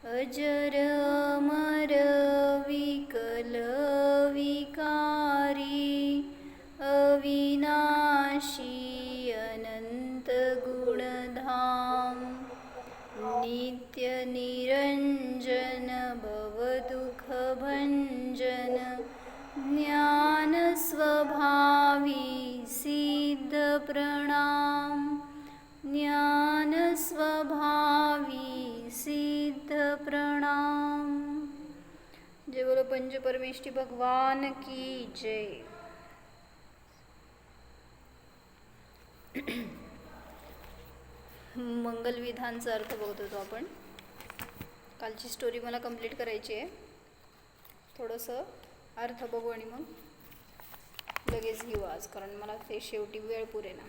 अजर अमर विकल विकारी अविनाशी अनंत गुणधाम नित्य निरंजन भवदुःख भंजन ज्ञान स्वभावी सिद्ध प्रणाम ज्ञान स्वभावी सिद्ध प्रणाम। जय बोलो पंच परमेष्ठी भगवान की जय। मंगल विधानचा अर्थ बघत होतो आपण। कालची स्टोरी मला कंप्लीट करायची आहे, थोडंसं अर्थ बघू आणि मग लगेच घेऊ आज, कारण मला ते शेवटी वेळ पुरेना।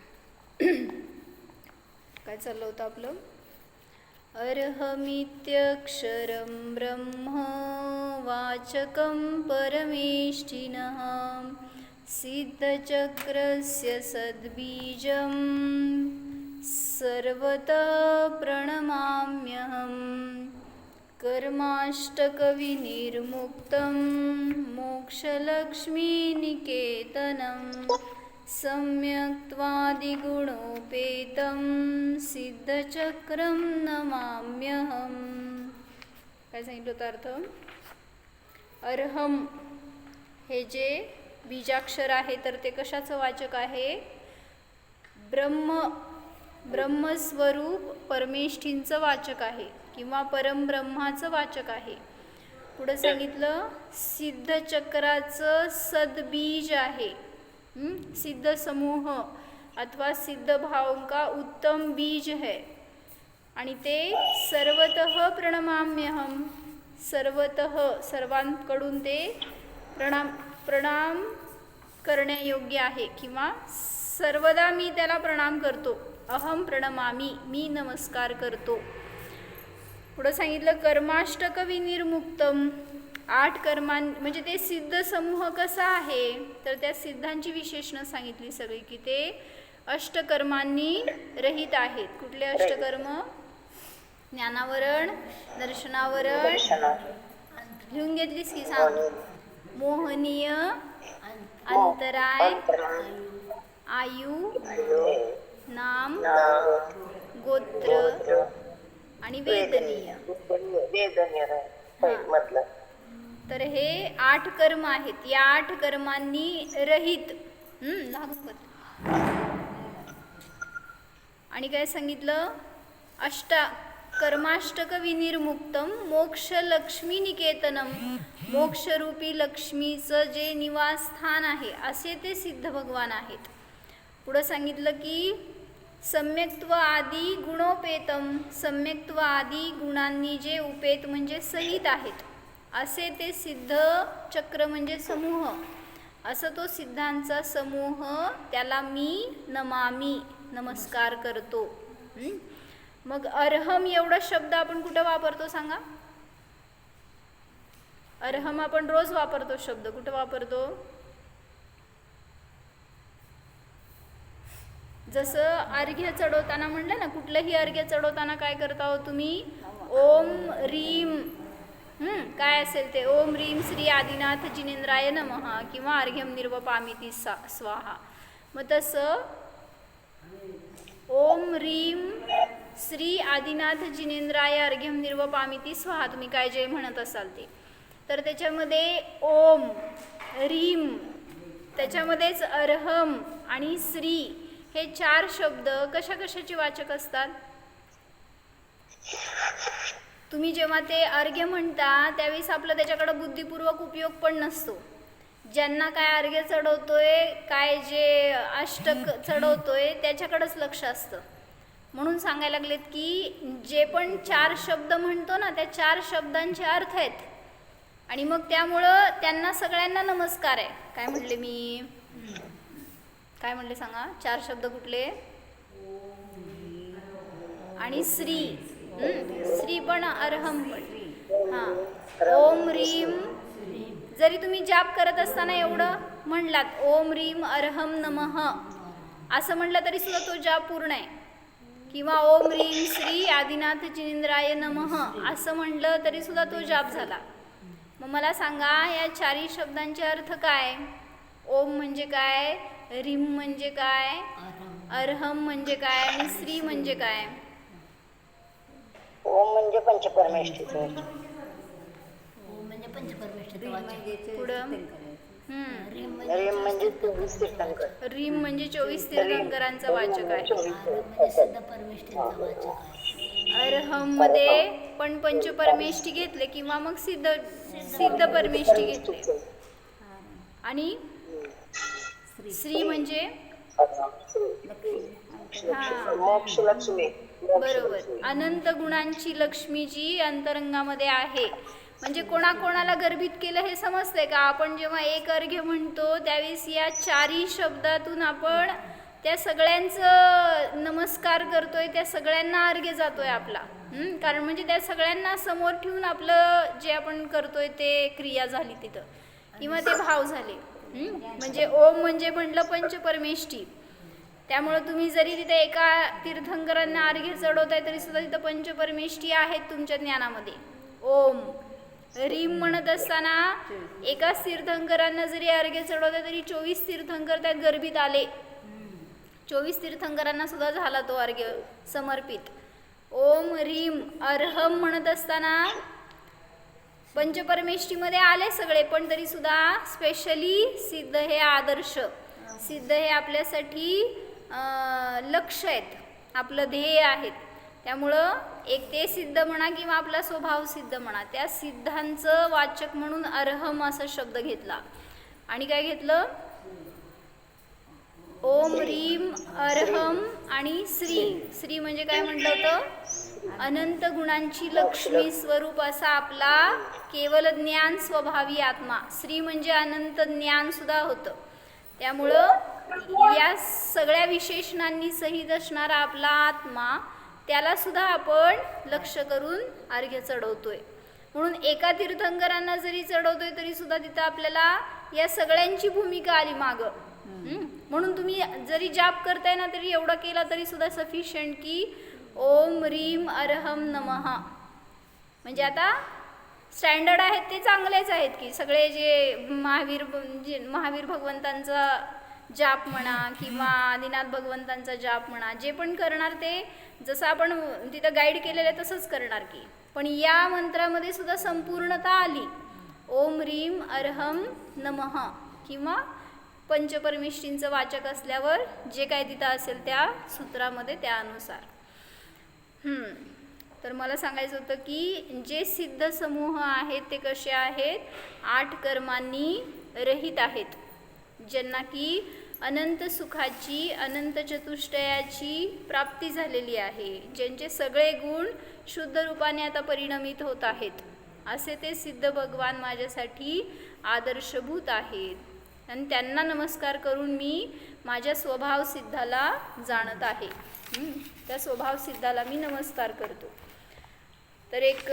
काय चाललं होतं आपलं? अर्हमित्यक्षरं ब्रह्म वाचकं परमेष्ठिनः सिद्धचक्रस्य सद्बीजं सर्वतः प्रणमाम्यहं कर्माष्टकविनिर्मुक्तं मोक्षलक्ष्मीनिकेतनं सम्यक्त्वादिगुणोपेतं सिद्धचक्रं नमाम्यहं। काय सांगितलं होतं अर्थ? अर्हम हे जे बीजाक्षर आहे तर ते कशाचं वाचक आहे? ब्रह्मस्वरूप परमेष्ठींचं वाचक आहे किंवा परमब्रह्माचं वाचक आहे। पुढे सांगितलं सिद्धचक्राचं सद्बीज आहे, सिद्ध समूह अथवा सिद्ध भाव का उत्तम बीज है आणि ते सर्वतः प्रणमाम्यहम, सर्वतः सर्वांकडून ते प्रणाम करण्यायोग्य आहे किंवा सर्वदा मी त्याला प्रणाम करतो। अहम प्रणमामी, मी नमस्कार करतो। पुढे सांगितलं कर्माष्टक विनिर्मुक्तम, 8 कर्मां म्हणजे ते सिद्ध समूह कसा आहे तर त्या सिद्धांची विशेषणं सांगितली सगळी की ते अष्टकर्मांनी रहित आहेत। कुठले अष्टकर्म? ज्ञानावरण, दर्शनावरण, लिहून घेतलीस की सांग? मोहनीय, अंतराय, आयु, नाम, गोत्र आणि वेदनीय। तर हे 8 कर्म आहेत। या 8 कर्मांनी रहित आणि काय सांगितलं? कर्माष्टक विनिर्मुक्तम मोक्ष लक्ष्मी निकेतनम, मोक्षरूपी लक्ष्मीचं जे निवासस्थान आहे असे ते सिद्ध भगवान आहेत। पुढे सांगितलं की सम्यक्त्व आदी गुणोपेतम, सम्यक्त्व आदी गुणांनी जे उपेत म्हणजे सहित आहेत असे ते सिद्ध चक्र म्हणजे समूह, असं तो सिद्धांचा समूह, त्याला मी नमामी नमस्कार करतो। मग अर्हम एवढा शब्द आपण कुठं वापरतो सांगा? अर्हम आपण रोज वापरतो शब्द, कुठं वापरतो? जसं अर्घ्य चढवताना म्हणलं ना, कुठलंही अर्घ्य चढवताना काय करता हो तुम्ही? ओम रीम, काय असेल ते, ओम रीम श्री आदिनाथ जिनेंद्राय नमः किंवा अर्घ्यम निर्वपामिति स्वाहा। मग तसं ओम रीम श्री आदिनाथ जिनेंद्राय अर्घ्यम निर्वपामिति स्वाहा तुम्ही काय जे म्हणत असाल ते, तर त्याच्यामध्ये ओम रीम, त्याच्यामध्येच अर्हम आणि श्री हे 4 शब्द कशाचे वाचक असतात? तुम्ही जेव्हा ते अर्घ्य म्हणता त्यावेळेस आपलं त्याच्याकडे बुद्धिपूर्वक उपयोग पण नसतो। ज्यांना काय अर्घ्य चढवतोय, काय जे अष्टक चढवतोय त्याच्याकडेच लक्ष असतं। म्हणून सांगायला लागलेत की जे पण 4 शब्द म्हणतो ना त्या 4 शब्दांचे अर्थ आहेत आणि मग त्यामुळं त्यांना सगळ्यांना नमस्कार आहे। काय म्हणले मी? काय म्हणले सांगा? 4 शब्द कुठले? आणि श्री, श्री पण अर्हम पण। हां, ओम रीम जरी तुम्ही जाप करत असताना एवढं म्हणलात ओम रीम अर्हम नमः असं म्हटलं तरी सुद्धा तो जाप पूर्ण आहे। किंवा ओम ह्रीं श्री आदिनाथ जिनेंद्राय नमः असं म्हणलं तरी सुद्धा तो जाप झाला. मग मला सांगा या चारही शब्दांचे अर्थ काय? ओम म्हणजे काय, ह्रीं म्हणजे काय, अर्हम म्हणजे काय आणि श्री म्हणजे काय? ओम म्हणजे पंचपरमेष्ठीचं. ओम म्हणजे पंचपरमेष्ठीचं वाचन. पुढं ह्रीं म्हणजे 24 तीर्थंकर. ह्रीं म्हणजे 24 तीर्थंकरांचा वाचक आहे. अर्हम म्हणजे सिद्ध परमेष्ठीचं वाचक आहे. अर्हम मध्ये पण पंचपरमेष्ठी घेतले किंवा मग सिद्ध परमेष्ठी घेतले. आणि श्री म्हणजे हा मोक्ष लक्ष्मी. बरोबर, अनंत गुणांची लक्ष्मी जी अंतरंगामध्ये आहे. म्हणजे कोणाकोणाला गर्भित केलं हे समजतंय का? आपण जेव्हा एक अर्घ्य म्हणतो त्यावेळेस या चारही शब्दातून आपण त्या सगळ्यांचं नमस्कार करतोय, त्या सगळ्यांना अर्घ्य जातोय आपला. कारण म्हणजे त्या सगळ्यांना समोर ठेवून आपलं जे आपण करतोय ते क्रिया झाली तिथं किंवा ते भाव झाले. म्हणजे ओम म्हणजे म्हणलं पंचपरमेष्ठी, त्यामुळं तुम्ही जरी तिथे एका तीर्थंकरांना अर्घ्य चढवताय तरी सुद्धा तिथं पंचपरमेष्ठी आहेत तुमच्या ज्ञानामध्ये. ओम ह्रीं म्हणत असताना एकाच तीर्थंकरांना जरी अर्घ्य चढवताय तरी 24 तीर्थंकर त्यात गर्भित आले. 24 तीर्थंकरांना सुद्धा झाला तो अर्घ्य समर्पित. ओम ह्रीं अर्हम म्हणत असताना पंचपरमेष्ठीमध्ये आले सगळे, पण तरी सुद्धा स्पेशली सिद्ध हे आदर्श, सिद्ध हे आपल्यासाठी लक्ष्य आहेत, आपलं ध्येय आहेत. त्यामुळं एक ते सिद्ध म्हणा किंवा आपला स्वभाव सिद्ध म्हणा, त्या सिद्धांचं वाचक म्हणून अर्हम असा शब्द घेतला. आणि काय घेतलं? ओम ह्रीं अर्हम आणि श्री म्हणजे काय म्हटलं होतं? अनंत गुणांची लक्ष्मी स्वरूप असा आपला केवल ज्ञान स्वभावी आत्मा. श्री म्हणजे अनंत ज्ञान सुद्धा होतं. त्यामुळं या सगळ्या विशेषणांनी सहित असणारा आपला आत्मा, त्याला सुद्धा आपण लक्ष करून अर्घ्य चढवतोय. म्हणून एका तीर्थंकरांना जरी चढवतोय तरी सुद्धा तिथं आपल्याला या सगळ्यांची भूमिका आली मागं. म्हणून तुम्ही जरी जाप करताय ना तरी एवढं केला तरी सुद्धा सफिशियंट की ओम ह्रीं अर्हम नमः. म्हणजे आता स्टँडर्ड आहेत ते चांगलेच आहेत की सगळे जे महावीर भगवंतांचा जाप म्हणा किंवा आदिनाथ भगवंतांचा जाप म्हणा, जे पण करणार ते जसं आपण तिथं गाईड केलेलं आहे तसंच करणार की. पण या मंत्रामध्ये सुद्धा संपूर्णता आली. ओम ह्रीं अर्हम नमः किंवा पंचपरमेष्ठींचं वाचक असल्यावर जे काय तिथं असेल त्या सूत्रामध्ये त्यानुसार. तर मला सांगायचं होतं की जे सिद्ध समूह आहेत ते कसे आहेत? 8 कर्मांनी रहित आहेत, ज्यांना की अनंत सुखाची, अनंत चतुष्टयाची प्राप्ती झालेली आहे, ज्यांचे सगळे गुण शुद्ध रूपाने आता परिणमित होत आहेत. असे ते सिद्ध भगवान माझ्यासाठी आदर्शभूत आहेत आणि त्यांना नमस्कार करून मी माझ्या स्वभाव सिद्धाला जाणत आहे. त्या स्वभाव सिद्धाला मी नमस्कार करतो. तर एक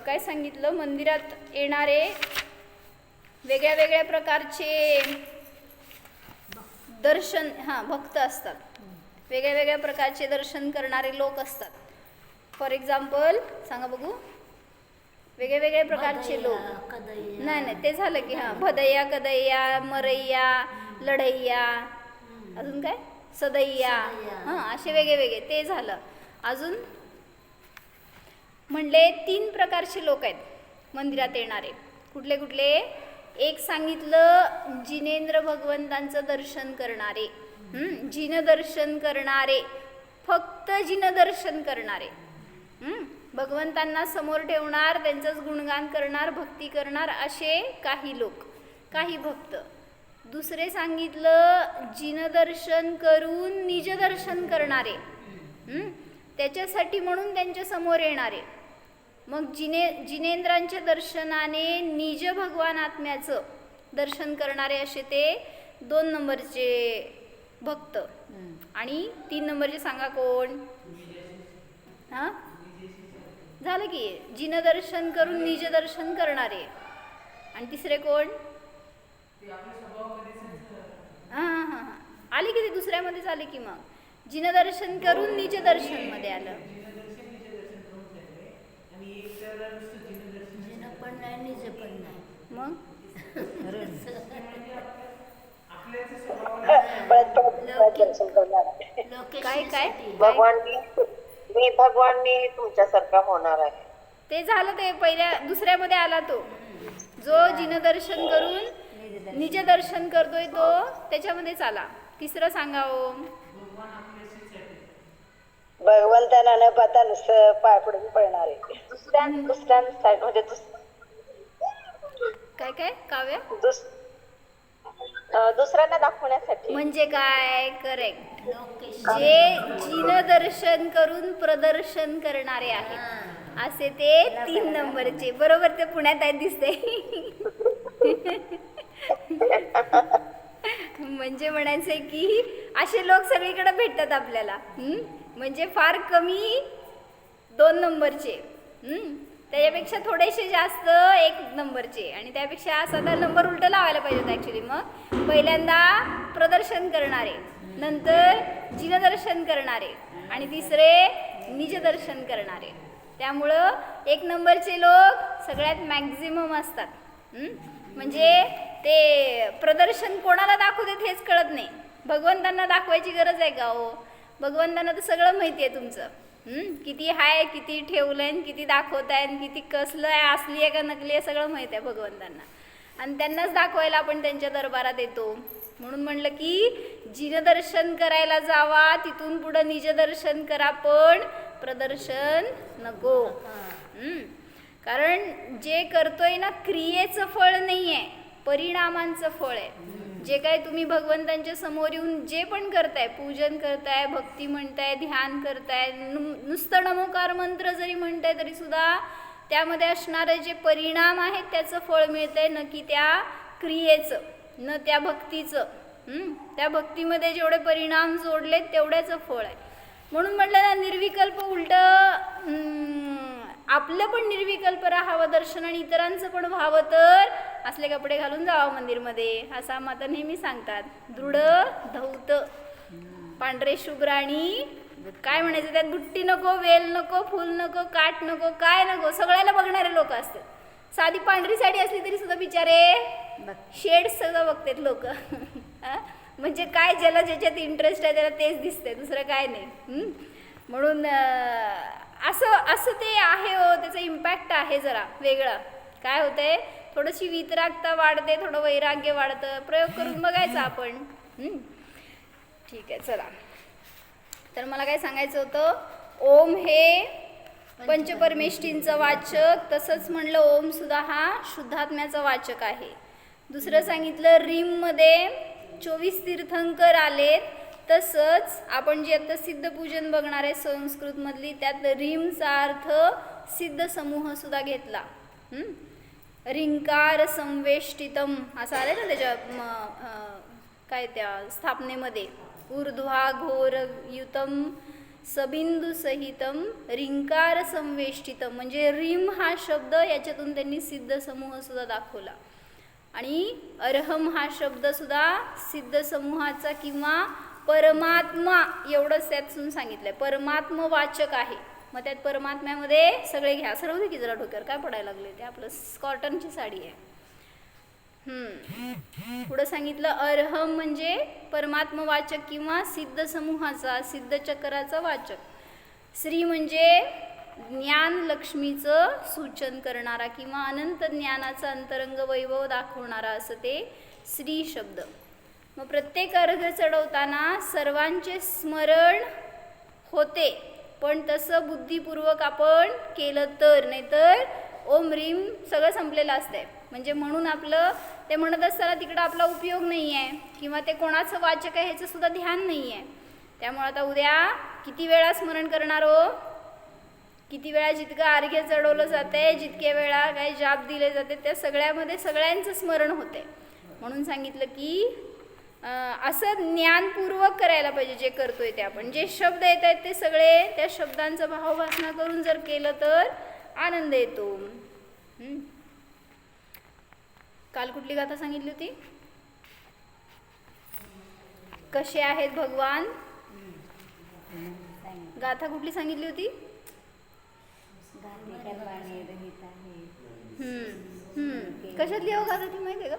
काय सांगितलं, मंदिरात येणारे वेगळ्या वेगळ्या प्रकारचे दर्शन भक्त असतात, वेगळ्या वेगळ्या प्रकारचे दर्शन करणारे लोक असतात. फॉर एक्झाम्पल सांगा बघू, वेगळे वेगळे प्रकारचे लोक. नाही ते झालं की भदैया, कदैया, मरैया, लढैया, अजून काय सदैया, असे वेगळे वेगळे ते झालं. अजून म्हणले 3 प्रकारचे लोक आहेत मंदिरात येणारे. कुठले कुठले? एक सांगितलं जिनेंद्र भगवंतांचं दर्शन करणारे, जिनदर्शन करणारे, फक्त जिनदर्शन करणारे, भगवंतांना समोर ठेवणार, त्यांचंच गुणगान करणार, भक्ती करणार असे काही लोक, काही भक्त. दुसरे सांगितलं जिनदर्शन करून निजदर्शन करणारे, त्याच्यासाठी म्हणून त्यांच्या समोर येणारे. मग जिनेंद्रांच्या दर्शनाने निज भगवान आत्म्याचं दर्शन करणारे असे ते 2 नंबरचे भक्त. आणि 3 नंबरचे सांगा कोण? झालं की जिनदर्शन करून निजदर्शन करणारे. आणि तिसरे कोण? आले की ते दुसऱ्यामध्येच आले की. मग जिनं दर्शन करून निज दर्शन मध्ये आलं. जिनं पण नाही निज पण नाही. मग दर्शन करणार आहे. काय? भगवान मी भगवान मी तुमच्यासारखा होणार आहे. ते झालं, ते पहिल्या दुसऱ्यामध्ये आला तो, जो जिनं दर्शन करून निज दर्शन करतोय तो त्याच्यामध्येच आला. तिसरं सांगा ओम. भगवंताला न पाहता नुसतं पाय पडून पळणार आहे. दुसऱ्यांसाठी म्हणजे काय काव्य दुसऱ्यांना दाखवण्यासाठी. म्हणजे काय? करेक्ट. लोकेश जे जिनं दर्शन करून प्रदर्शन करणारे आहेत असे ते 3 नंबरचे. बरोबर, ते पुण्यात आहेत दिसते. म्हणजे म्हणायचंय की असे लोक सगळीकडे भेटतात आपल्याला. म्हणजे फार कमी 2 नंबरचे, त्याच्यापेक्षा थोडेसे जास्त 1 नंबरचे, आणि त्यापेक्षा साधा नंबर उलट लावायला पाहिजे ॲक्च्युली. मग पहिल्यांदा प्रदर्शन करणारे, नंतर जिनदर्शन करणारे, आणि तिसरे निजदर्शन करणारे. त्यामुळं 1 नंबरचे लोक सगळ्यात मॅक्झिमम असतात. म्हणजे ते प्रदर्शन कोणाला दाखवू देत हेच कळत नाही. भगवंतांना दाखवायची गरज आहे का हो? भगवंतांना तर सगळं माहिती आहे तुमचं. किती हाय, किती ठेवलंय, किती दाखवताय, किती कसलं आहे, असली आहे का नकली आहे, सगळं माहिती आहे भगवंतांना. आणि त्यांनाच दाखवायला आपण त्यांच्या दरबारात येतो. म्हणून म्हणलं की जिनदर्शन करायला जावा, तिथून पुढं निजदर्शन करा, पण प्रदर्शन नको. कारण जे करतोय ना, क्रियेचं फळ नाही आहे, परिणामांचं फळ आहे. जे काय तुम्ही भगवंतांच्या समोर येऊन जे पण करताय, पूजन करताय, भक्ती म्हणताय, ध्यान करताय, नुसतं नमोकार मंत्र जरी म्हणताय तरी सुद्धा त्यामध्ये असणारे जे परिणाम आहेत त्याचं फळ मिळतंय, न की त्या क्रियेचं, न त्या भक्तीचं. त्या भक्तीमध्ये जेवढे परिणाम जोडलेत तेवढ्याचं फळ आहे. म्हणून म्हटलं ना, निर्विकल्प उलट आपलं पण निर्विकल्प राहावं दर्शन, आणि इतरांचं पण व्हावं, तर असले कपडे घालून जावं मंदिरमध्ये, असा माता नेहमी सांगतात. दृढ धौत, पांढरे शुभ्र, आणि काय म्हणायचं त्यात, बुट्टी नको, वेल नको, फुल नको, काठ नको, काय नको, सगळ्याला बघणारे लोक असतात. साधी पांढरी साडी असली तरी सुद्धा बिचारे शेड्स सगळं बघतात लोक. म्हणजे काय, ज्याला ज्याच्यात इंटरेस्ट आहे त्याला तेच दिसतंय, दुसरं काय नाही. म्हणून असं ते आहे हो, त्याचा इम्पॅक्ट आहे जरा वेगळा. काय होतंय, थोडीशी वितरागता वाढते, थोडं वैराग्य वाढतं. प्रयोग करून बघायचा आपण. ठीक आहे, चला. तर मला काय सांगायचं होतं, ओम हे पंचपरमेष्ठींचं वाचक, तसंच म्हणलं ओम सुद्धा हा शुद्धात्म्याचा वाचक आहे. दुसरं सांगितलं, रीममध्ये 24 तीर्थंकर आलेत. तसंच आपण जे आता सिद्धपूजन बघणार आहे संस्कृतमधली, त्यात रीमचा अर्थ सिद्ध समूह सुद्धा घेतला. रिंकार संवेष्टितम असं आलं ना त्याच्या काय त्या स्थापनेमध्ये, ऊर्ध्वा घोर युतम सबिंदू सहितम रिंकार संवेष्टितम, म्हणजे रीम हा शब्द याच्यातून त्यांनी सिद्ध समूह सुद्धा दाखवला. आणि अर्हम हा शब्द सुद्धा सिद्ध समूहाचा किंवा परमात्मा एवढंच त्यातून सांगितलंय. परमात्म वाचक आहे. मग त्यात परमात्म्यामध्ये सगळे घ्या. सर्व दे की जरा डोक्यावर काय पडायला लागले, ते आपलं कॉटनची साडी आहे. पुढं सांगितलं अर्हम म्हणजे परमात्म वाचक किंवा सिद्ध समूहाचा, सिद्ध चक्राचा वाचक. श्री म्हणजे ज्ञान लक्ष्मीचं सूचन करणारा किंवा अनंत ज्ञानाचा अंतरंग वैभव दाखवणारा, असं ते श्री शब्द. मग प्रत्येक अर्घ चढवताना सर्वांचे स्मरण होते, पण तसं बुद्धिपूर्वक आपण केलं तर, नाहीतर ओम रीम सगळं संपलेलं असतंय. म्हणजे म्हणून आपलं ते म्हणत असताना तिकडं आपला उपयोग नाही आहे, किंवा ते कोणाचं वाचक आहे ह्याचं सुद्धा ध्यान नाही आहे. त्यामुळे आता उद्या किती वेळा स्मरण करणार हो, किती वेळा जितकं अर्घ्य चढवलं जाते, जितके वेळा काही जाप दिले जाते, त्या सगळ्यामध्ये सगळ्यांचं स्मरण होते. म्हणून सांगितलं की असं ज्ञानपूर्वक करायला पाहिजे जे करतोय ते आपण. जे शब्द येत आहेत ते सगळे त्या शब्दांचं भावभासना करून जर केलं तर आनंद येतो. काल कुठली गाथा सांगितली होती, कसे आहेत भगवान, गाथा कुठली सांगितली होती? कशातली हो गाथा ती माहिती आहे का?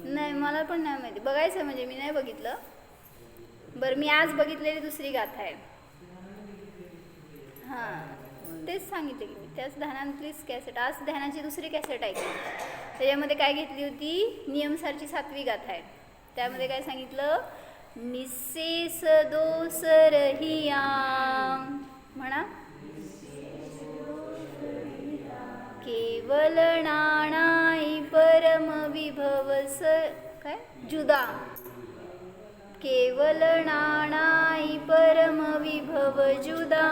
नाही, मला पण नाही माहिती. बघायचं आहे, म्हणजे मी नाही बघितलं. बरं, मी आज बघितलेली दुसरी गाथा आहे. हां, तेच सांगितलं की मी त्याच ध्यानातलीच कॅसेट. आज ध्यानाची दुसरी कॅसेट ऐकली. त्याच्यामध्ये काय घेतली होती? नियमसारची 7वी गाथा आहे. त्यामध्ये काय सांगितलं? निस्सेस दोष रहिया. म्हणा. केवल नाणाई परम विभव काय जुदा. केवल नाणाई परम विभव जुदा.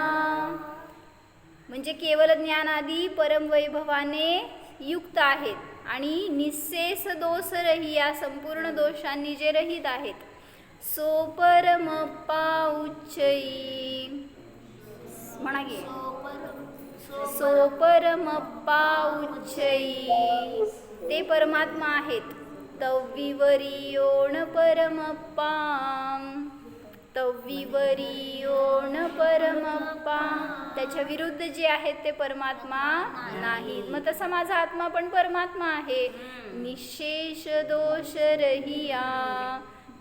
म्हणजे केवल ज्ञान आदी परम वैभवाने युक्त आहेत आणि निस्सेस दोष रहिया, संपूर्ण दोषांनी जे रहित आहेत. सो परम पाउच्चई. म्हणा की सो परम पाउच्चई, ते परमात्मा आहेत. तव्विवरियोण परमप्पाम. तव्विवरियोण परमप्पाम, त्याच्या विरुद्ध जे आहेत ते परमात्मा नाहीत. मग तसा माझा आत्मा पण परमात्मा आहे. निशेष दोष रहिया,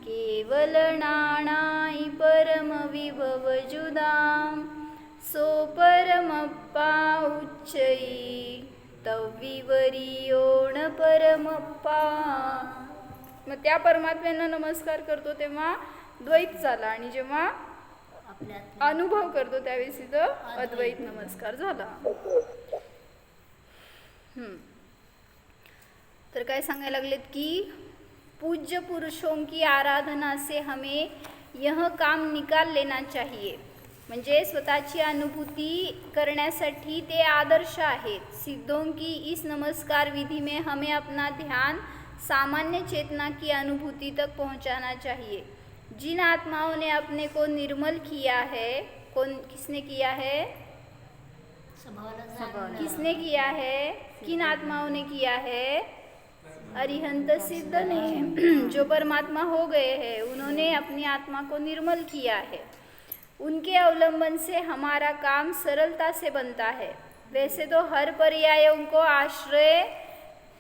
केवल नाणाई परम विभव जुदा. सो परमप्पा उच्चई, तव्विवरियोण परमप्पा. मग त्या परमात्म्यांना नमस्कार करतो तेव्हा द्वैत झाला, आणि जेव्हा अनुभव करतो त्यावेळेस तिथं अद्वैत नमस्कार झाला. तर काय सांगायला लागलेत की पूज्य पुरुषों की आराधना से हमें यह काम निकाल लेना चाहिए. म्हणजे स्वतःची अनुभूती करण्यासाठी ते आदर्श आहेत. सिद्धों की इस नमस्कार विधि में हमें अपना ध्यान सामान्य चेतना की अनुभूति तक पहुंचाना चाहिए. जिन आत्माओं ने अपने को निर्मल किया है, किसने किया है? किसने किया है? किन आत्माओं ने किया है? अरिहंत सिद्ध ने, जो परमात्मा हो गए हैं, उन्होंने अपनी आत्मा को निर्मल किया है. उनके अवलंबन से हमारा काम सरलता से बनता है. वैसे तो हर पर्यायों को आश्रय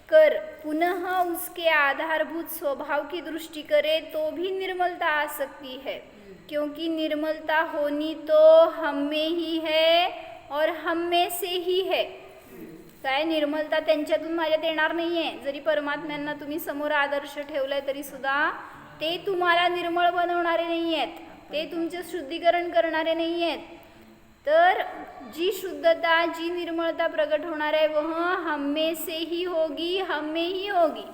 कर पुनः उसके आधारभूत स्वभाव की दृष्टि करे तो भी निर्मलता आ सकती है, क्योंकि निर्मलता होनी तो हम में ही है और हम में से ही है. काय निर्मलता त्यांच्यातून माझ्यात येणार नाही आहे. जरी परमात्म्यांना तुम्ही समोर आदर्श ठेवलाय तरी सुद्धा ते तुम्हाला निर्मळ बनवणारे नाही आहेत, ते तुमचे शुद्धीकरण करणारे नाही आहेत. तर जी शुद्धता, जी निर्मलता प्रकट होणार है वह हम में से ही होगी, हम में ही होगी.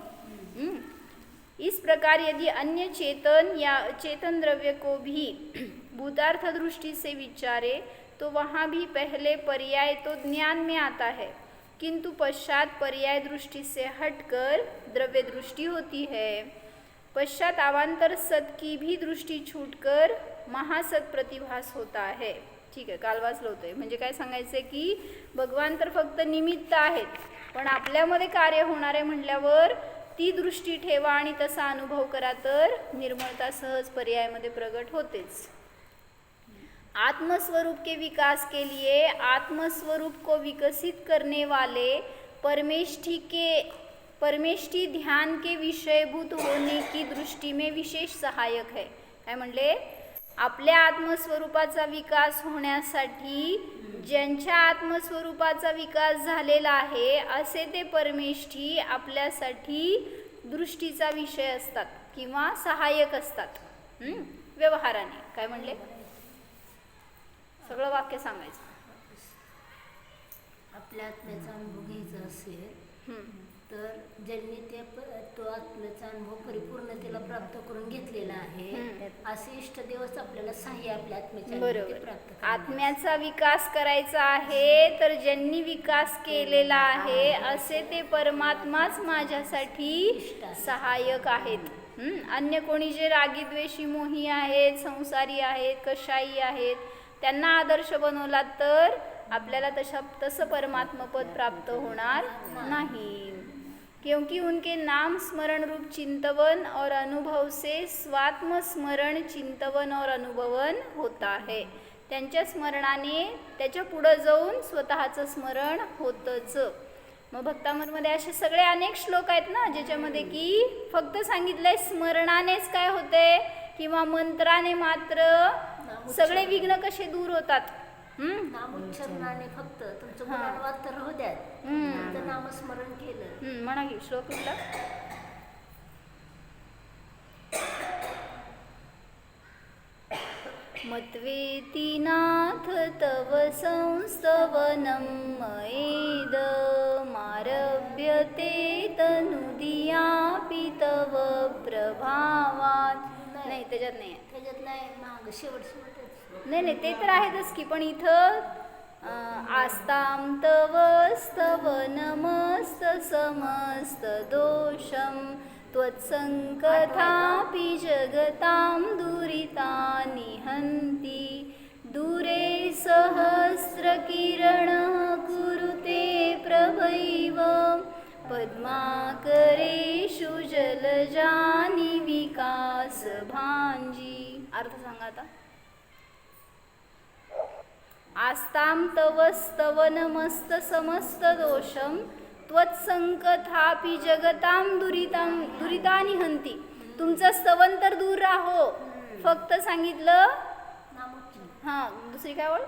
इस प्रकार यदि अन्य चेतन या चेतन द्रव्य को भी भूतार्थ दृष्टि से विचारे तो वहाँ भी पहले पर्याय तो ज्ञान में आता है, किंतु पश्चात पर्याय दृष्टि से हटकर द्रव्य दृष्टि होती है. पश्चात अवांतर सत की भी दृष्टि छूटकर महासत प्रतिभास होता है. ठीक आहे, काल वाचलं होतं. म्हणजे काय सांगायचं की भगवान तर फक्त निमित्त आहेत, पण आपल्यामध्ये कार्य होणार आहे म्हटल्यावर ती दृष्टी ठेवा आणि तसा अनुभव करा तर निर्मलता सहज पर्यायामध्ये प्रगट होतेच. आत्मस्वरूप के विकास के लिए आत्मस्वरूप को विकसित करने वाले परमेष्ठी ध्यान के विषयभूत होने की दृष्टि में विशेष सहायक है. काय म्हणले? आपल्या आत्मस्वरूपाचा विकास होण्यासाठी ज्यांच्या आत्मस्वरूपाचा विकास झालेला आहे असे ते परमेष्ठी आपल्यासाठी दृष्टीचा विषय असतात किंवा सहाय्यक असतात व्यवहाराने. काय म्हणले? सगळं वाक्य सांगायचं. आपल्या आत्म्याचा अनुभव घ्यायचा असेल तर ज्यांनी तो आत्म्याचा अनुभव परिपूर्णतेला प्राप्त करून घेतलेला आहे असे इष्टदेवच आपल्याला सहाय्य आपल्या आत्म्याच्या प्राप्त. आत्म्याचा विकास करायचा आहे तर ज्यांनी विकास केलेला आहे असे ते परमात्माच माझ्यासाठी सहाय्यक आहेत. अन्य कोणी जे रागी द्वेषी मोही आहेत, संसारी आहेत, कशाई आहेत, त्यांना आदर्श बनवला तर आपल्याला तसं परमात्मपद प्राप्त होणार नाही. क्योंकि उनके नाम स्मरण रूप चिंतवन और अनुभव से स्वात्म स्मरण चिंतवन और अनुभवन होता है. त्यांच्या स्मरणाने त्याच्या पुढं जाऊन स्वतःचं स्मरण होतंच. मग भक्तामृतमध्ये असे सगळे अनेक श्लोक आहेत ना ज्याच्यामध्ये की फक्त सांगितलंय स्मरणानेच काय होते किंवा मंत्राने मात्र सगळे विघ्न कसे दूर होतात. नामोच्चारणाने फक्त तुमचं गुणानुवाद तर राहू द्या, तुमचं नामस्मरण केलं. म्हणा की श्लोक कुठला? मत्वेति नाथ तव संस्तवनं मयेद मारभ्यते तनुदियापि तव प्रभावात्. नाही त्याच्यात नाही आहे. त्याच्यात नाही, माग शेवट नाही ते तर आहेतच की, पण इथं आस्तां तव स्तव नमस्त समस्त दोषं त्वत्संकथापि जगतां दुरितानि हन्ति. दूरे सहस्रकिरणः कुरुते प्रभैव पद्माकरेषु जलजानि विकासभांजी. अर्थ सांगा आता. आस्तां तव स्तव नमस्त समस्त दोषं त्वत्संकथापि जगतां दुरितानि हन्ति. तुमचं स्तवन तर दूर राहो, फक्त सांगितलं हां दुसरी काय बोल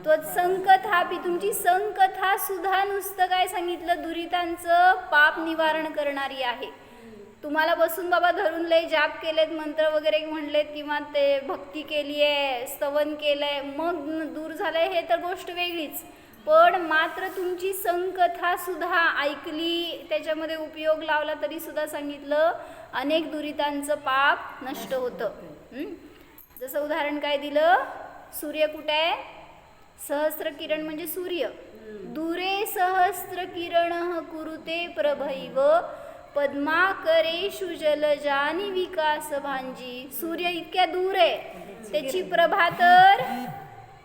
त्वत्संकथापि तुमची संकथा सुद्धा नुसतं काय सांगितलं दुरितांचं पाप निवारण करणारी आहे. तुम्हाला बसून बाबा धरून लय जाप केलेत, मंत्र वगैरे म्हणलेत किंवा ते भक्ती केली आहे, स्तवन केलंय, मग दूर झालंय हे तर गोष्ट वेगळीच. पण मात्र तुमची संकथा सुद्धा ऐकली, त्याच्यामध्ये उपयोग लावला तरी सुद्धा सांगितलं अनेक दुरितांचं पाप नष्ट होतं. जसं उदाहरण काय दिलं, सूर्य कुठे आहे? सहस्त्र किरण म्हणजे सूर्य. दूरे सहस्त्र किरण कुरुते प्रभैव पद्माकरेषु जलजानि विकास भांजी. सूर्य इतक्या दूर आहे, त्याची प्रभा तर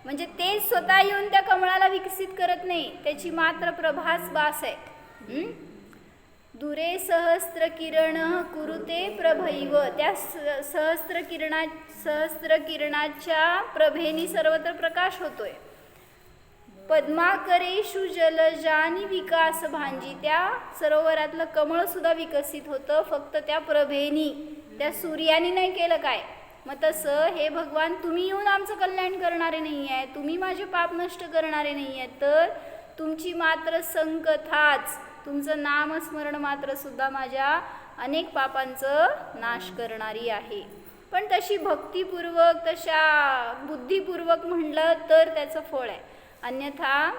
म्हणजे ते स्वतः येऊन त्या कमळाला विकसित करत नाही, त्याची मात्र प्रभास बास आहे. दुरे सहस्त्र किरण कुरुते प्रभैव. त्या सहस्त्र किरणाच्या प्रभेनी सर्वत्र प्रकाश होतोय. पद्माकरेषु जलजानि विकास भांजी. त्या सरोवरातलं कमळ सुद्धा विकसित होतं फक्त त्या प्रभेनी, त्या सूर्यानी नाही केलं काय. मग तसं हे भगवान तुम्ही येऊन आमचं कल्याण करणारे नाही आहे, तुम्ही माझे पाप नष्ट करणारे नाही आहेत, तर तुमची मात्र संकथाच, तुमचं नामस्मरण मात्र सुद्धा माझ्या अनेक पापांचं नाश करणारी आहे. पण तशी भक्तिपूर्वक तशा बुद्धिपूर्वक म्हणलं तर त्याचं फळ आहे. अन्यथा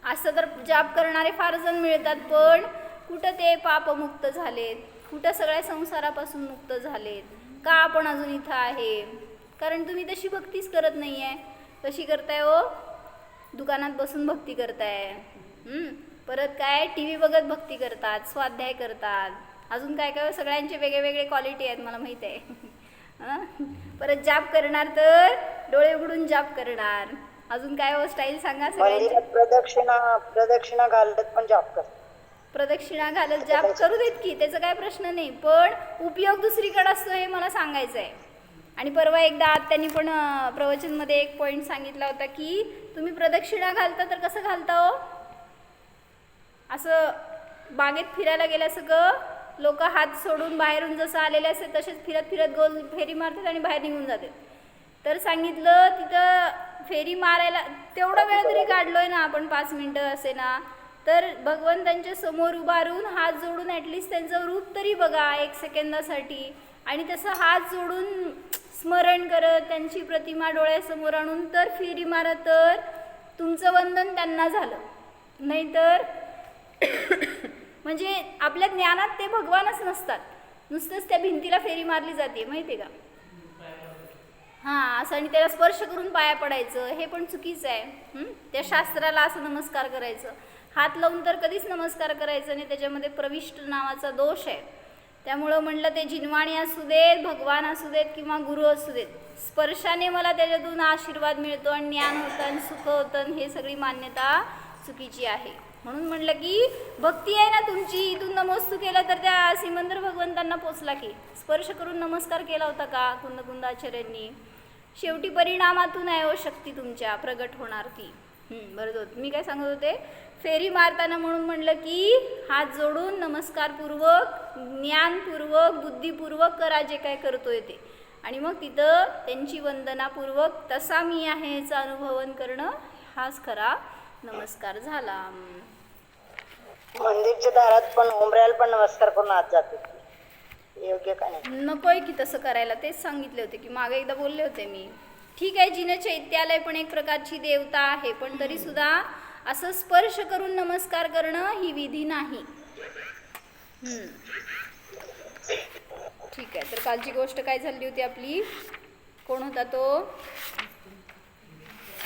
असं तर जाप करणारे फार जण मिळतात, पण कुठं ते पापमुक्त झालेत, कुठं सगळ्या संसारापासून मुक्त झालेत. का आपण अजून इथं आहे? कारण तुम्ही तशी भक्तीच करत नाही आहे. कशी करताय हो? दुकानात बसून भक्ती करताय, परत काय टी व्ही बघत भक्ती करतात, स्वाध्याय करतात, अजून काय काय सगळ्यांचे वेगळे वेगळे क्वालिटी आहेत मला माहीत आहे. परत जाप करणार तर डोळे उघडून जाप करणार, अजून काय हो स्टाईल सांगा सगळ्यांची. प्रदक्षिणा घालत पण जाप कर, प्रदक्षिणा घालत जाप करू देत की, त्याचा काय प्रश्न नाही, पण उपयोग दुसरीकडे असतो हे मला सांगायचं आहे. आणि परवा एकदा त्यांनी पण प्रवचनमध्ये एक पॉईंट सांगितला होता की तुम्ही प्रदक्षिणा घालता तर कसं घालता हो? असं बागेत फिरायला गेल्यासगळं लोक हात सोडून बाहेरून जसं आलेले असते तसेच फिरत फिरत गोल फेरी मारतात आणि बाहेर निघून जातात. तर सांगितलं तिथं फेरी मारायला तेवढा वेळ तरी काढलोय ना आपण, 5 मिनटं असे ना, तर भगवंतांच्या समोर उभारून हात जोडून ॲटलिस्ट त्यांचं रूप तरी बघा 1 सेकंदासाठी, आणि तसं हात जोडून स्मरण करत त्यांची प्रतिमा डोळ्यासमोर आणून तर फेरी मारा, तर तुमचं वंदन त्यांना झालं. नाहीतर म्हणजे आपल्या ज्ञानात ते भगवानच नसतात, नुसतंच त्या भिंतीला फेरी मारली जाते माहिती आहे का. हां, असं आणि त्याला स्पर्श करून पाया पडायचं हे पण चुकीचं आहे. त्या शास्त्राला असं नमस्कार करायचं, हात लावून तर कधीच नमस्कार करायचं नाही, त्याच्यामध्ये प्रविष्ट नावाचा दोष आहे. त्यामुळं म्हणलं ते जिनवाणी असू देत, भगवान असू देत किंवा गुरु असू देत, स्पर्शाने मला त्याच्यातून आशीर्वाद मिळतो आणि ज्ञान होतं आणि सुख होतं, हे सगळी मान्यता चुकीची आहे. म्हणून म्हणलं की भक्ती आहे ना तुमची, इथून नमोस्तू केला तर त्या सिमंदर भगवंतांना पोचला की. स्पर्श करून नमस्कार केला होता का कुंद आचार्यांनी? शेवटी परिणामातून आहे हो शक्ती तुमच्या प्रगट होणार ती. बरं होत. मी काय सांगत होते, फेरी मारताना म्हणून म्हणलं की हात जोडून नमस्कारपूर्वक, ज्ञानपूर्वक, बुद्धिपूर्वक करा जे काय करतोय ते. आणि मग तिथं त्यांची वंदनापूर्वक तसा मी आहे याचं अनुभवन करणं हाच खरा नमस्कार झाला. मंदिरच्या दारात पण उंबऱ्याला पण नमस्कार करून आत जाते, योग्य का नाही? नकोय की तसं करायला, तेच सांगितले होते की मागे एकदा बोलले होते मी. ठीक आहे, जिन चैत्यालय पण एक प्रकारची देवता आहे, पण तरी सुद्धा असं स्पर्श करून नमस्कार करणं ही विधी नाही. ठीक आहे, तर कालची गोष्ट काय झाली होती आपली? कोण होता तो?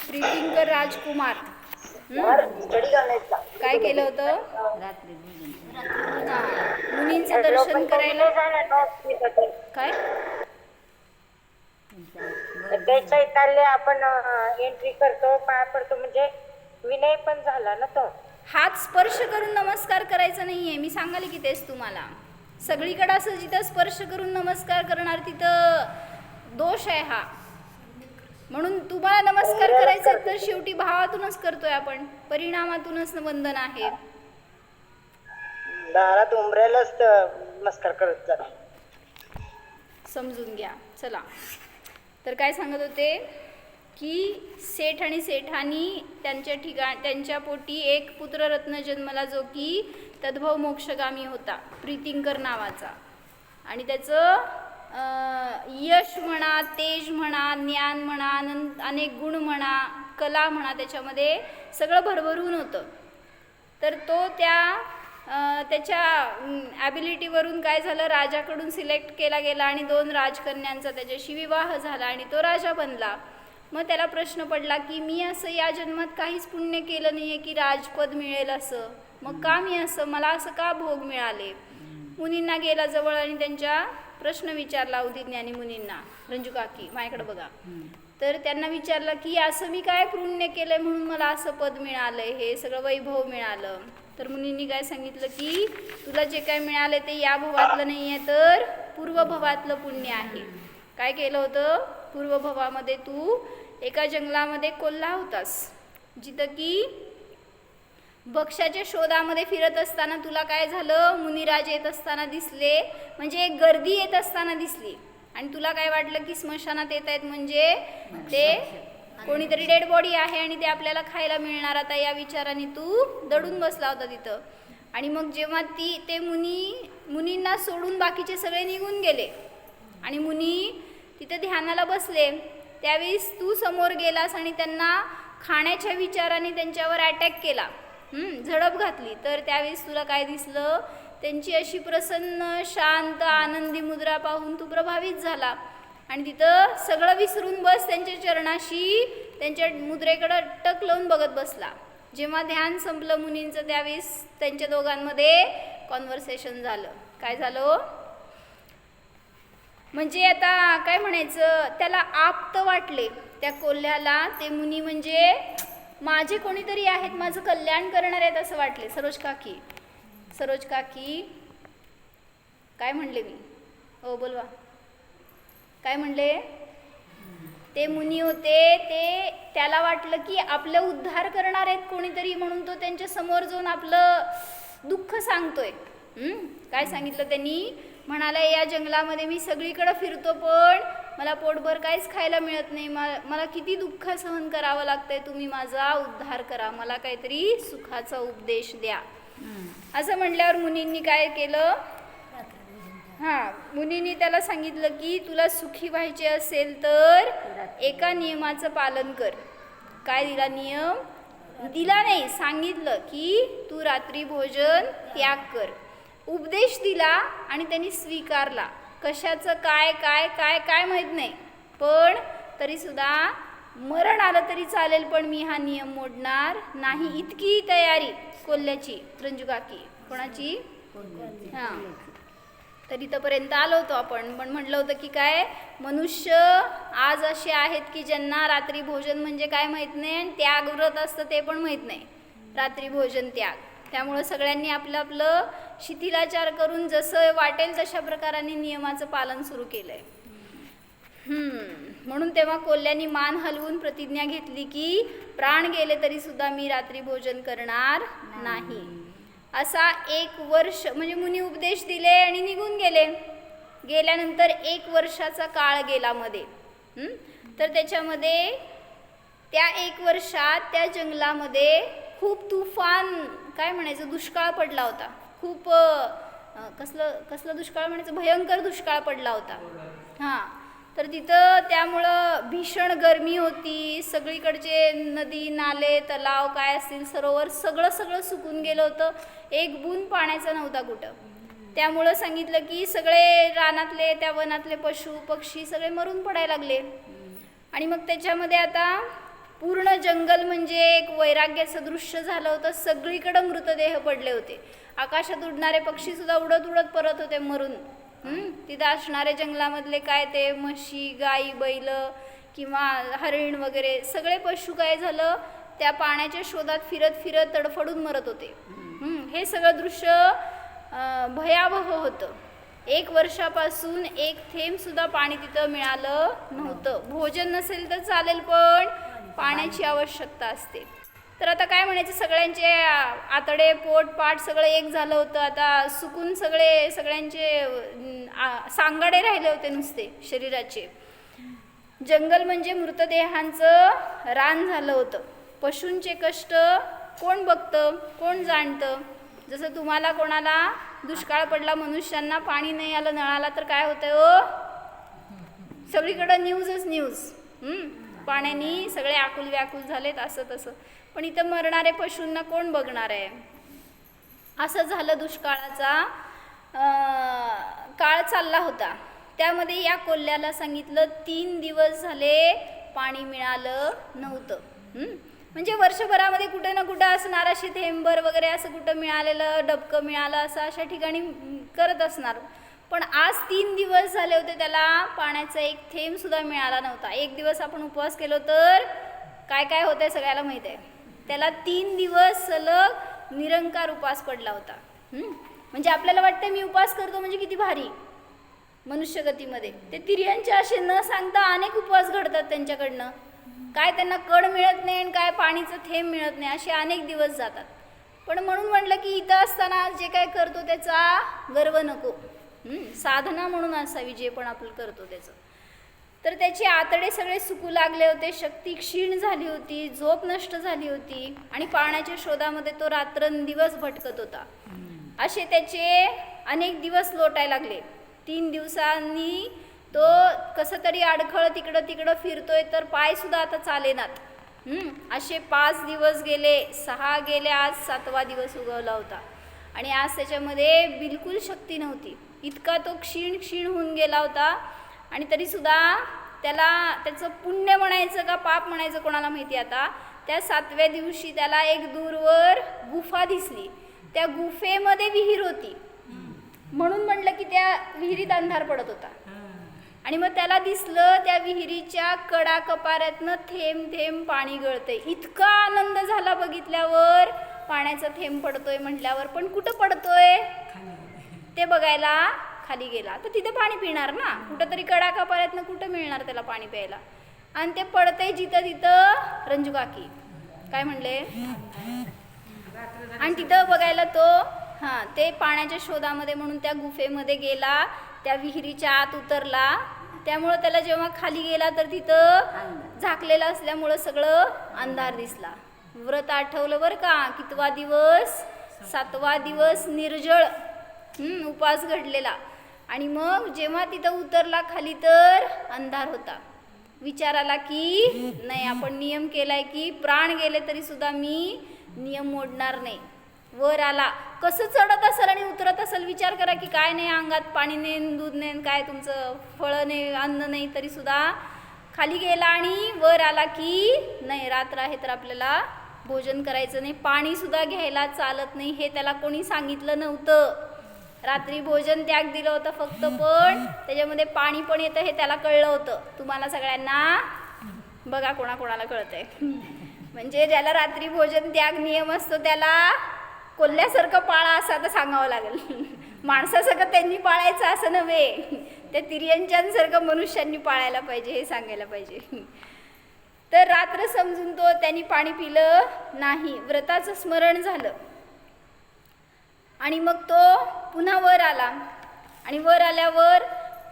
प्रीतिंकर राजकुमार. स्टडी करण्याचा काय केलं होतं? रात्री भोजन हा, मुनींचं दर्शन करायला. काय? ते चैताल्य आपण एंट्री करतो, पाय पडतो, म्हणजे विनय पण झाला ना तो. हात स्पर्श करून नमस्कार करायचा नाहीये, मी सांगाले की तेच तुम्हाला. सगळीकडे असं जिथं स्पर्श करून नमस्कार करणार तिथं दोष आहे हा. म्हणून तुम्हाला नमस्कार करायचा तर शेवटी भावातूनच करतोय आपण, परिणामातूनच वंदन आहे. दारात उंबऱ्यालाच नमस्कार करत जा. समजून घ्या. चला, तर काय सांगत होते की सेठ आणि सेठानी त्यांच्या पोटी एक पुत्ररत्न जन्मला, जो की तद्भव मोक्षगामी होता, प्रीतिंकर नावाचा. आणि त्याचं यश म्हणा, तेज म्हणा, ज्ञान म्हणा, अनेक गुण म्हणा, कला म्हणा, त्याच्यामध्ये सगळं भरभरून होतं. तर तो त्याच्या ॲबिलिटीवरून काय झालं, राजाकडून सिलेक्ट केला गेला आणि 2 राजकन्यांचा त्याच्याशी विवाह झाला आणि तो राजा बनला. मग त्याला प्रश्न पडला की मी असं या जन्मात काहीच पुण्य केलं नाही आहे की राजपद मिळेल असं, मग का मी असं, मला असं का भोग मिळाले? मुनींना गेला जवळ आणि त्यांच्या प्रश्न विचारला, उदिज्ञानी मुनींना. रंजू काकी माझ्याकडे बघा. तर त्यांना विचारलं की असं मी काय पुण्य केलंय म्हणून मला असं पद मिळालंय, हे सगळं वैभव मिळालं? तर मुनींनी काय सांगितलं की तुला जे काय मिळालं ते या भवातलं नाही आहे, तर पूर्वभवातलं पुण्य आहे. काय केलं होतं? पूर्वभवामध्ये तू एका जंगलामध्ये कोल्हा होतास, जिथं की भक्ष्याच्या शोधामध्ये फिरत असताना तुला काय झालं, मुनिराज येत असताना दिसले, म्हणजे एक गर्दी येत असताना दिसली. आणि तुला काय वाटलं की स्मशानात येत आहेत म्हणजे ते कोणीतरी डेड बॉडी आहे आणि ते आपल्याला खायला मिळणार आता, या विचाराने तू दडून बसला होता तिथं. आणि मग जेव्हा ते मुनींना सोडून बाकीचे सगळे निघून गेले आणि मुनी तिथे ध्यानाला बसले, त्यावेळेस तू समोर गेलास आणि त्यांना खाण्याच्या विचाराने त्यांच्यावर अटॅक केला, झडप घातली. तर त्यावेळेस तुला काय दिसलं, त्यांची अशी प्रसन्न शांत आनंदी मुद्रा पाहून तू प्रभावित झाला आणि तिथं सगळं विसरून बस त्यांच्या चरणाशी, त्यांच्या मुद्रेकडं टक लावून बघत बसला. जेव्हा ध्यान संपलं मुनींचं त्यावेळेस त्यांच्या दोघांमध्ये कॉन्व्हर्सेशन झालं. काय झालं म्हणजे आता काय म्हणायचं, त्याला आप्त वाटले त्या कोल्ह्याला ते मुनी, म्हणजे माझे कोणीतरी आहेत, माझं कल्याण करणार आहेत असं वाटले. सरोज काकी काय म्हणले मी? हो बोलवा, काय म्हणले? ते मुनी होते, त्याला वाटलं की आपलं उद्धार करणार आहेत कोणीतरी, म्हणून तो त्यांच्या समोर जाऊन आपलं दुःख सांगतोय. काय सांगितलं त्यांनी? म्हणाला या जंगलामध्ये मी सगळीकडे फिरतो पण मला पोटभर काहीच खायला मिळत नाही, मला किती दुःख सहन करावं लागतंय, तुम्ही माझा उद्धार करा, मला काहीतरी सुखाचा उपदेश द्या. असं म्हटल्यावर मुनींनी काय केलं, मुनींनी त्याला सांगितलं की तुला सुखी व्हायचे असेल तर एका नियमाचं पालन कर. काय दिला नियम? दिला नाही, सांगितलं की तू रात्री भोजन त्याग कर. उपदेश दिला आणि त्यांनी स्वीकारला. कशाचं काय काय काय काय माहीत नाही, पण तरी सुद्धा मरण आलं तरी चालेल पण मी हा नियम मोडणार नाही, इतकी तयारी कोल्ह्याची. रंजू काकी कोणाची? तर इथंपर्यंत आलो होतो आपण, पण म्हटलं होतं की काय मनुष्य आज असे आहेत की ज्यांना रात्री भोजन म्हणजे काय माहीत नाही आणि त्याग व्रत असतं ते पण माहीत नाही. रात्री भोजन त्याग. त्यामुळं सगळ्यांनी आपलं आपलं शिथिलाचार करून जसं वाटेल तशा प्रकाराने नियमाचं पालन सुरू केलंय. म्हणून तेव्हा कोल्ह्यांनी मान हलवून प्रतिज्ञा घेतली की प्राण गेले तरी सुद्धा मी रात्री भोजन करणार नाही. असा 1 वर्ष म्हणजे मुनी उपदेश दिले आणि निघून गेले. गेल्यानंतर 1 वर्षाचा काळ गेला मध्ये. तर त्याच्यामध्ये त्या 1 वर्षात त्या जंगलामध्ये खूप तुफान काय म्हणायचं दुष्काळ पडला होता. खूप कसलं दुष्काळ म्हणायचं भयंकर दुष्काळ पडला होता. हां, तर तिथं त्यामुळं भीषण गरमी होती. सगळीकडचे नदी नाले तलाव काय असतील सरोवर सगळं सुकून गेलं होतं. एक बूंद पाण्याचा नव्हता कुठं. त्यामुळं सांगितलं की सगळे रानातले त्या वनातले पशु पक्षी सगळे मरून पडायला लागले. आणि मग त्याच्यामध्ये आता पूर्ण जंगल म्हणजे एक वैराग्याचं दृश्य झालं होतं. सगळीकडं मृतदेह पडले होते. आकाशात उडणारे पक्षी सुद्धा उडत उडत परत होते मरून. तिथं असणारे जंगलामधले काय ते म्हशी गाई बैल किंवा हरिण वगैरे सगळे पशु काय झालं त्या पाण्याच्या शोधात फिरत फिरत तडफडून मरत होते. हे सगळं दृश्य भयावह होतं. 1 वर्षापासून एक थेंब सुद्धा पाणी तिथं मिळालं नव्हतं. भोजन नसेल तर चालेल पण पाण्याची आवश्यकता असते. तर आता काय म्हणायचं सगळ्यांचे आतडे पोट पाठ सगळं एक झालं होतं. आता सुकून सगळ्यांचे सांगाडे राहिले होते नुसते शरीराचे. जंगल म्हणजे मृतदेहांचं रान झालं होतं. पशूंचे कष्ट कोण बघतं कोण जाणतं. जसं तुम्हाला कोणाला दुष्काळ पडला मनुष्यांना पाणी नाही आलं नळाला तर काय होतंय ओ सगळीकडं न्यूजच न्यूज. पाण्याने सगळे आकुल व्याकुल झालेत असं तसं. पण इथं मरणारे पशूंना कोण बघणार आहे. असं झालं दुष्काळाचा काळ चालला होता. त्यामध्ये या कोल्ह्याला सांगितलं 3 दिवस झाले पाणी मिळालं नव्हतं. म्हणजे वर्षभरामध्ये कुठे ना कुठं असणार असे थेंबर वगैरे असं कुठं मिळालेलं डबकं मिळालं असं अशा ठिकाणी करत असणार. पण आज 3 दिवस झाले होते त्याला पाण्याचा एक थेंब सुद्धा मिळाला नव्हता. 1 दिवस आपण उपवास केलो तर काय काय होतंय सगळ्याला माहित आहे. त्याला 3 दिवस सलग निरंकार उपवास पडला होता. म्हणजे आपल्याला वाटतं मी उपवास करतो म्हणजे किती भारी मनुष्यगतीमध्ये. ते तिर्यांचे असे न सांगता अनेक उपवास घडतात त्यांच्याकडनं. काय त्यांना कड मिळत नाही आणि काय पाणीचं थेंब मिळत नाही असे अनेक दिवस जातात. पण म्हणून म्हटलं की इथं असताना जे काय करतो त्याचा गर्व नको. साधना म्हणून असावी जे पण आपण करतो त्याचं. तर त्याचे आतडे सगळे सुकू लागले होते. शक्ती क्षीण झाली होती. झोप नष्ट झाली होती. आणि पाण्याच्या शोधामध्ये तो रात्रंदिवस भटकत होता. असे त्याचे अनेक दिवस लोटायला लागले. 3 दिवसांनी तो कसं तरी अडखळ तिकडं फिरतोय तर पाय सुद्धा आता चालेनात. असे 5 दिवस गेले 6 गेले आज 7वा दिवस उगवला होता. आणि आज त्याच्यामध्ये बिलकुल शक्ती नव्हती. इतका तो क्षीण होऊन गेला होता. आणि तरीसुद्धा त्याचं पुण्य म्हणायचं का पाप म्हणायचं कोणाला माहिती. आता त्या 7व्या दिवशी त्याला एक दूरवर गुफा दिसली. त्या गुफेमध्ये विहीर होती. म्हणून म्हटलं की त्या विहिरीत अंधार पडत होता. आणि मग त्याला दिसलं त्या विहिरीच्या कडा कपाऱ्यातनं थेंब थेंब पाणी गळतंय. इतका आनंद झाला बघितल्यावर. पाण्याचा थेंब पडतोय म्हटल्यावर. पण कुठं पडतोय ते बघायला खाली गेला. तर तिथे पाणी पिणार ना. कुठं तरी कडा कपाऱ्यातनं कुठं मिळणार त्याला पाणी प्यायला. आणि ते पडतंय जिथं तिथं रंजू काकी काय म्हणले. आणि तिथं बघायला तो ते पाण्याच्या शोधामध्ये म्हणून त्या गुफेमध्ये गेला. त्या विहिरीच्या आत उतरला. त्यामुळं त्याला जेव्हा खाली गेला तर तिथं झाकलेलं असल्यामुळं सगळं अंधार दिसला. व्रत आठवलं बरं का. कितवा दिवस 7वा दिवस निर्जळ उपवास घडलेला. आणि मग जेव्हा तिथं उतरला खाली तर अंधार होता. विचार आला की नाही आपण नियम केलाय की प्राण गेले तरी सुद्धा मी नियम मोडणार नाही. वर आला. कसं चढत असेल आणि उतरत असेल विचार करा की काय नाही अंगात पाणी नाही दूध नाही काय तुमचं फळं नाही अन्न नाही तरी सुद्धा खाली गेला. आणि वर आला की नाही रात्र आहे तर आपल्याला भोजन करायचं नाही. पाणी सुद्धा घ्यायला चालत नाही हे त्याला कोणी सांगितलं नव्हतं. रात्री भोजन त्याग दिलं होतं फक्त. पण त्याच्यामध्ये पाणी पण येतं हे त्याला कळलं होतं. तुम्हाला सगळ्यांना बघा कोणाकोणाला कळतंय. म्हणजे ज्याला रात्री भोजन त्याग नियम असतो त्याला कोल्ह्यासारखं पाळा असं आता सांगावं लागेल. माणसासारखं त्यांनी पाळायचं असं नव्हे, त्या तिर्यंच्यांसारखं मनुष्यांनी पाळायला पाहिजे हे सांगायला पाहिजे. तर रात्र समजून तो त्यांनी पाणी पिलं नाही, व्रताचं स्मरण झालं आणि मग तो पुन्हा वर आला आणि वर आल्यावर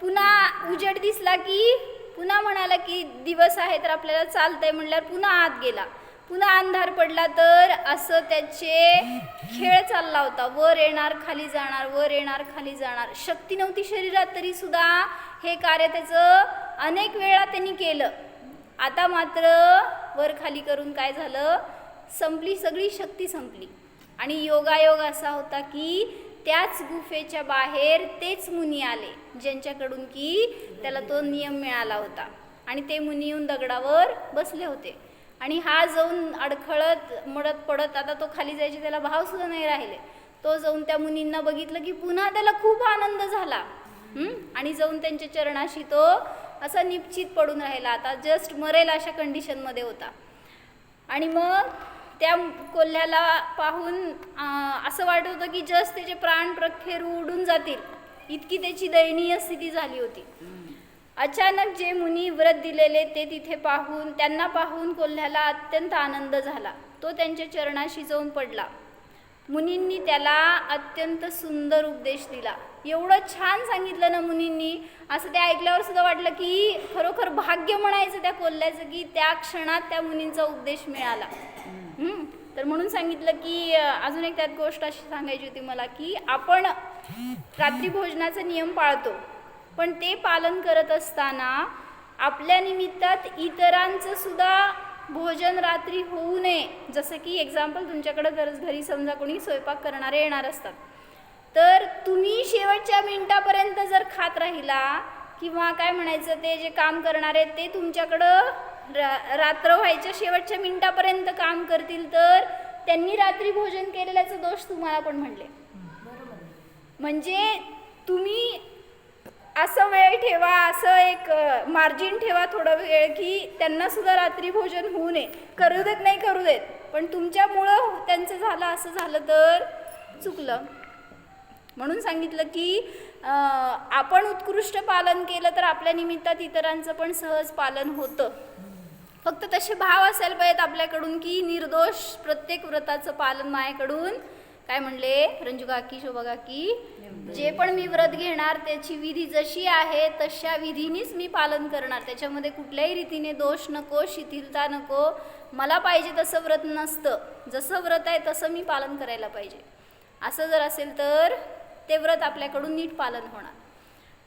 पुन्हा उजेड दिसला की पुन्हा म्हणाला की दिवस आहे तर आपल्याला चालतंय म्हणल्यावर पुन्हा आत गेला. पुन्हा अंधार पडला तर असं त्याचे खेळ चालला होता, वर येणार खाली जाणार, वर येणार खाली जाणार. शक्ती नव्हती शरीरात तरी सुद्धा हे कार्य त्याचं अनेक वेळा त्यांनी केलं. आता मात्र वर खाली करून काय झालं, संपली सगळी शक्ती संपली आणि योगायोग असा होता की त्याच गुफेच्या बाहेर तेच मुनी आले ज्यांच्याकडून की त्याला तो नियम मिळाला होता आणि ते मुनी येऊन दगडावर बसले होते आणि हा जाऊन अडखळत मडत पडत आता तो खाली जायचे त्याला भावसुद्धा नाही राहिले. तो जाऊन त्या मुनींना बघितलं की पुन्हा त्याला खूप आनंद झाला आणि जाऊन त्यांच्या चरणाशी तो असा निश्चित पडून राहिला, आता जस्ट मरेल अशा कंडिशनमध्ये होता. आणि मग त्या कोल्ह्याला पाहून असं वाटत होतं की जस्ट त्याचे प्राण प्रखेर उडून जातील, इतकी त्याची दयनीय स्थिती झाली होती. अचानक जे मुनी व्रत दिलेले ते तिथे पाहून त्यांना पाहून कोल्ह्याला अत्यंत आनंद झाला. तो त्यांच्या चरणाशी जाऊन पडला. मुनींनी त्याला अत्यंत सुंदर उपदेश दिला. एवढं छान सांगितलं ना मुनींनी, असं ते ऐकल्यावर सुद्धा वाटलं की खरोखर भाग्य म्हणायचं त्या कोल्ह्याचं की त्या क्षणात त्या मुनींचा उपदेश मिळाला. तर म्हणून सांगितलं की अजून एक त्यात गोष्ट अशी सांगायची होती मला की आपण रात्री भोजनाचा नियम पाळतो, पण ते पालन करत असताना आपल्या निमित्तात इतरांचं सुद्धा भोजन रात्री होऊ नये. जसं की एक्झाम्पल तुमच्याकडं घरी समजा कोणी स्वयंपाक करणारे येणार असतात, तर तुम्ही शेवटच्या मिनिटापर्यंत जर खात राहिला किंवा काय म्हणायचं ते जे काम करणारे ते तुमच्याकडं रात्र व्हायच्या शेवटच्या मिनिटापर्यंत काम करतील तर त्यांनी रात्री भोजन केलेल्याचा दोष तुम्हाला पण म्हणले. म्हणजे तुम्ही असं वेळ ठेवा, असं एक मार्जिन ठेवा थोडा वेळ की त्यांना सुद्धा रात्री भोजन होऊ नये. करू देत नाही करू देत, पण तुमच्यामुळं त्यांचं झालं असं झालं तर चुकलं. म्हणून सांगितलं की आपण उत्कृष्ट पालन केलं तर आपल्या निमित्तात इतरांचं पण सहज पालन होतं. फक्त तसे भाव असायला पाहिजेत आपल्याकडून की निर्दोष प्रत्येक व्रताचं पालन माझ्याकडून काय म्हणले रंजू काकी, शोभा काकी, जे पण मी व्रत घेणार त्याची विधी जशी आहे तशा विधीनीच मी पालन करणार. त्याच्यामध्ये कुठल्याही रीतीने दोष नको, शिथिलता नको. मला पाहिजे तसं व्रत नसतं, जसं व्रत आहे तसं मी पालन करायला पाहिजे. असं जर असेल तर ते व्रत आपल्याकडून नीट पालन होणार.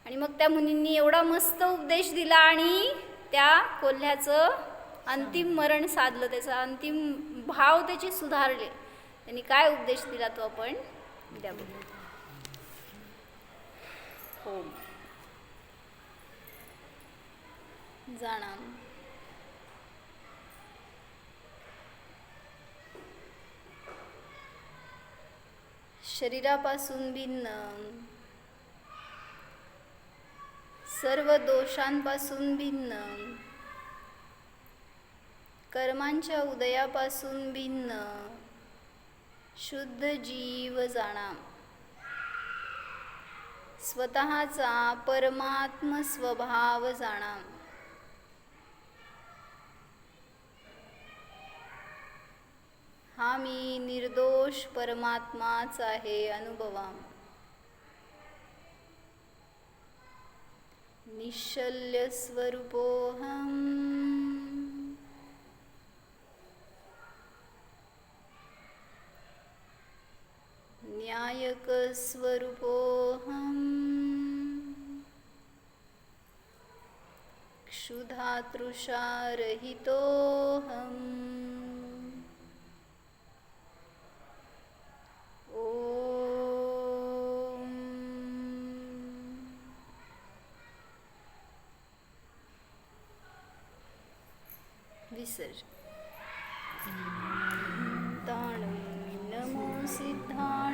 आणि मग त्या मुनींनी एवढा मस्त उपदेश दिला आणि त्या कोल्ह्याचं अंतिम मरण साधलं, त्याचा अंतिम भाव त्याचे सुधारले. त्यांनी काय उपदेश दिला तो आपण उद्या बघू. ओम जाणाम शरीरापासून भिन्न, सर्व दोषांपासून भिन्न, कर्मांच्या उदयापासून भिन्न शुद्ध जीव जाणा. स्वतःचा परमात्म स्वभाव जाणा. हा मी निर्दोष परमात्माच आहे अनुभवा. निश्चल्य स्वरूपोऽहम् न्यायक स्वरूपोऽहम् क्षुधातृषारहितोऽहम्. ओम विसर्ज. ताणं नमो सिद्धाय